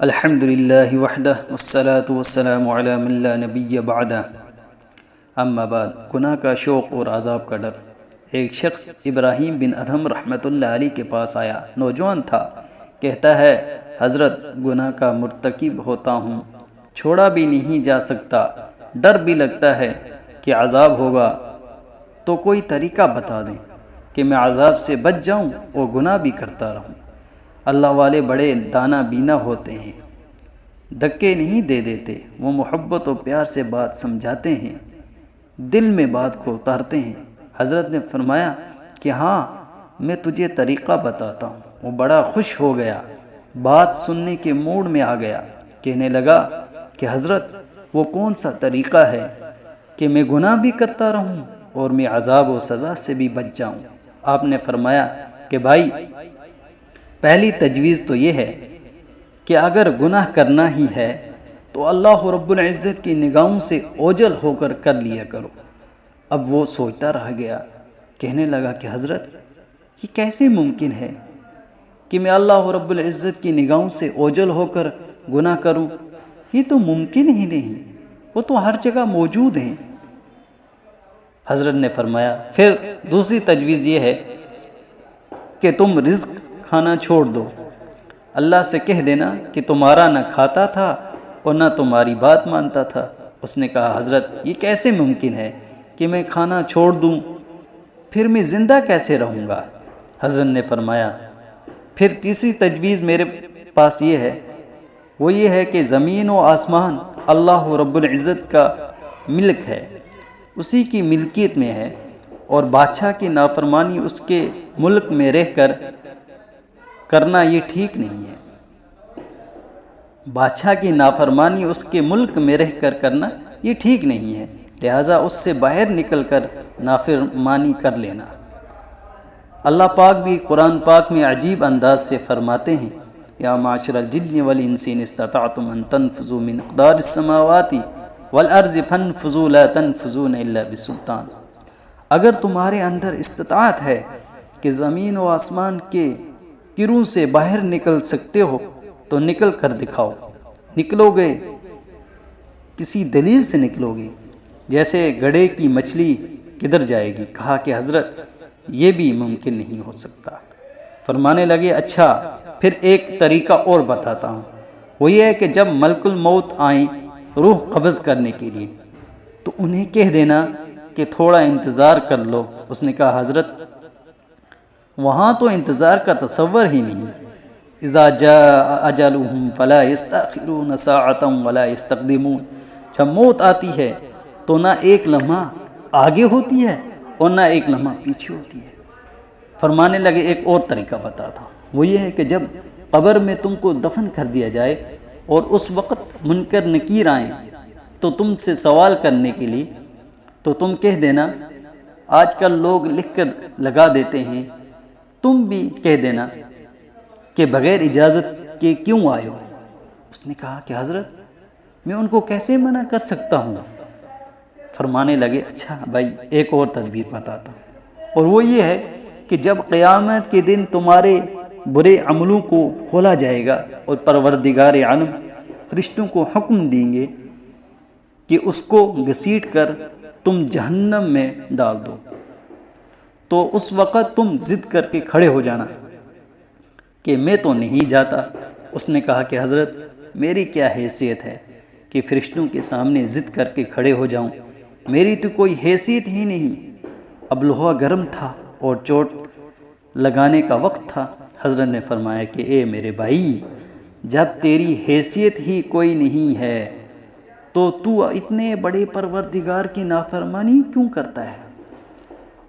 الحمد للہ وحدہ والصلاة والسلام علی من لا نبی بعدہ اما بعد۔ گناہ کا شوق اور عذاب کا ڈر۔ ایک شخص ابراہیم بن ادھم رحمۃ اللہ علیہ کے پاس آیا۔ نوجوان تھا، کہتا ہے حضرت گناہ کا مرتکب ہوتا ہوں، چھوڑا بھی نہیں جا سکتا، ڈر بھی لگتا ہے کہ عذاب ہوگا، تو کوئی طریقہ بتا دیں کہ میں عذاب سے بچ جاؤں اور گناہ بھی کرتا رہوں۔ اللہ والے بڑے دانا بینا ہوتے ہیں، دھکے نہیں دے دیتے، وہ محبت و پیار سے بات سمجھاتے ہیں، دل میں بات کو اتارتے ہیں۔ حضرت نے فرمایا کہ ہاں، میں تجھے طریقہ بتاتا ہوں۔ وہ بڑا خوش ہو گیا، بات سننے کے موڈ میں آ گیا، کہنے لگا کہ حضرت وہ کون سا طریقہ ہے کہ میں گناہ بھی کرتا رہوں اور میں عذاب و سزا سے بھی بچ جاؤں؟ آپ نے فرمایا کہ بھائی، پہلی تجویز تو یہ ہے کہ اگر گناہ کرنا ہی ہے تو اللہ رب العزت کی نگاہوں سے اوجھل ہو کر لیا کرو۔ اب وہ سوچتا رہ گیا، کہنے لگا کہ حضرت یہ کیسے ممکن ہے کہ میں اللہ رب العزت کی نگاہوں سے اوجھل ہو کر گناہ کروں؟ یہ تو ممکن ہی نہیں، وہ تو ہر جگہ موجود ہیں۔ حضرت نے فرمایا پھر دوسری تجویز یہ ہے کہ تم رزق کھانا چھوڑ دو، اللہ سے کہہ دینا کہ تمہارا نہ کھاتا تھا اور نہ تمہاری بات مانتا تھا۔ اس نے کہا حضرت یہ کیسے ممکن ہے کہ میں کھانا چھوڑ دوں، پھر میں زندہ کیسے رہوں گا؟ حضرت نے فرمایا پھر تیسری تجویز میرے پاس یہ ہے، وہ یہ ہے کہ زمین و آسمان اللہ رب العزت کا ملک ہے، اسی کی ملکیت میں ہے، اور بادشاہ کی نافرمانی اس کے ملک میں رہ کر کرنا یہ ٹھیک نہیں ہے۔ بادشاہ کی نافرمانی اس کے ملک میں رہ کر کرنا یہ ٹھیک نہیں ہے، لہٰذا اس سے باہر نکل کر نافرمانی کر لینا۔ اللہ پاک بھی قرآن پاک میں عجیب انداز سے فرماتے ہیں، یا معاشر الجن والانس ان استطعتم ان تنفذوا من اقدار السماوات والارض فانفذوا لا تنفذون الا بسلطان۔ اگر تمہارے اندر استطاعت ہے کہ زمین و آسمان کے کروں سے باہر نکل سکتے ہو تو نکل کر دکھاؤ۔ نکلو گے کسی دلیل سے نکلو گے، جیسے گڑھے کی مچھلی کدھر جائے گی؟ کہا کہ حضرت یہ بھی ممکن نہیں ہو سکتا۔ فرمانے لگے اچھا پھر ایک طریقہ اور بتاتا ہوں، وہ یہ ہے کہ جب ملک الموت آئیں روح قبض کرنے کے لیے تو انہیں کہہ دینا کہ تھوڑا انتظار کر لو۔ اس نے کہا حضرت وہاں تو انتظار کا تصور ہی نہیں، اذا جاء اجلهم فلا يستأخرون ساعة ولا يستقدمون۔ جب موت آتی ہے تو نہ ایک لمحہ آگے ہوتی ہے اور نہ ایک لمحہ پیچھے ہوتی ہے۔ فرمانے لگے ایک اور طریقہ بتاتا ہوں، وہ یہ ہے کہ جب قبر میں تم کو دفن کر دیا جائے اور اس وقت منکر نکیر آئیں تو تم سے سوال کرنے کے لیے، تو تم کہہ دینا، آج کل لوگ لکھ کر لگا دیتے ہیں، تم بھی کہہ دینا کہ بغیر اجازت کے کیوں آئے ہو؟ اس نے کہا کہ حضرت میں ان کو کیسے منع کر سکتا ہوں؟ فرمانے لگے اچھا بھائی ایک اور تدبیر بتاتا ہوں، اور وہ یہ ہے کہ جب قیامت کے دن تمہارے برے عملوں کو کھولا جائے گا اور پروردگار عالم فرشتوں کو حکم دیں گے کہ اس کو گھسیٹ کر تم جہنم میں ڈال دو، تو اس وقت تم ضد کر کے کھڑے ہو جانا کہ میں تو نہیں جاتا۔ اس نے کہا کہ حضرت میری کیا حیثیت ہے کہ فرشتوں کے سامنے ضد کر کے کھڑے ہو جاؤں؟ میری تو کوئی حیثیت ہی نہیں۔ اب لوہا گرم تھا اور چوٹ لگانے کا وقت تھا۔ حضرت نے فرمایا کہ اے میرے بھائی، جب تیری حیثیت ہی کوئی نہیں ہے تو اتنے بڑے پروردگار کی نافرمانی کیوں کرتا ہے؟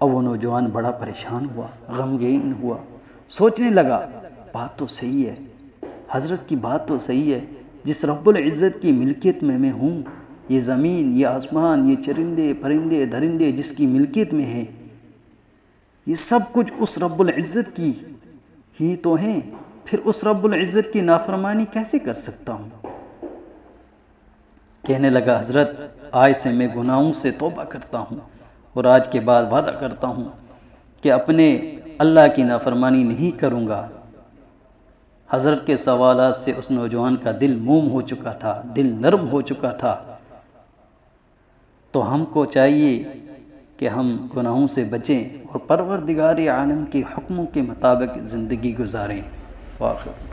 اب وہ نوجوان بڑا پریشان ہوا، غمگین ہوا، سوچنے لگا بات تو صحیح ہے، حضرت کی بات تو صحیح ہے، جس رب العزت کی ملکیت میں ہوں، یہ زمین، یہ آسمان، یہ چرندے پرندے درندے جس کی ملکیت میں ہیں، یہ سب کچھ اس رب العزت کی ہی تو ہیں، پھر اس رب العزت کی نافرمانی کیسے کر سکتا ہوں؟ کہنے لگا حضرت آج سے میں گناہوں سے توبہ کرتا ہوں اور آج کے بعد وعدہ کرتا ہوں کہ اپنے اللہ کی نافرمانی نہیں کروں گا۔ حضرت کے سوالات سے اس نوجوان کا دل موم ہو چکا تھا، دل نرم ہو چکا تھا۔ تو ہم کو چاہیے کہ ہم گناہوں سے بچیں اور پروردگار عالم کے حکموں کے مطابق زندگی گزاریں۔ واقعی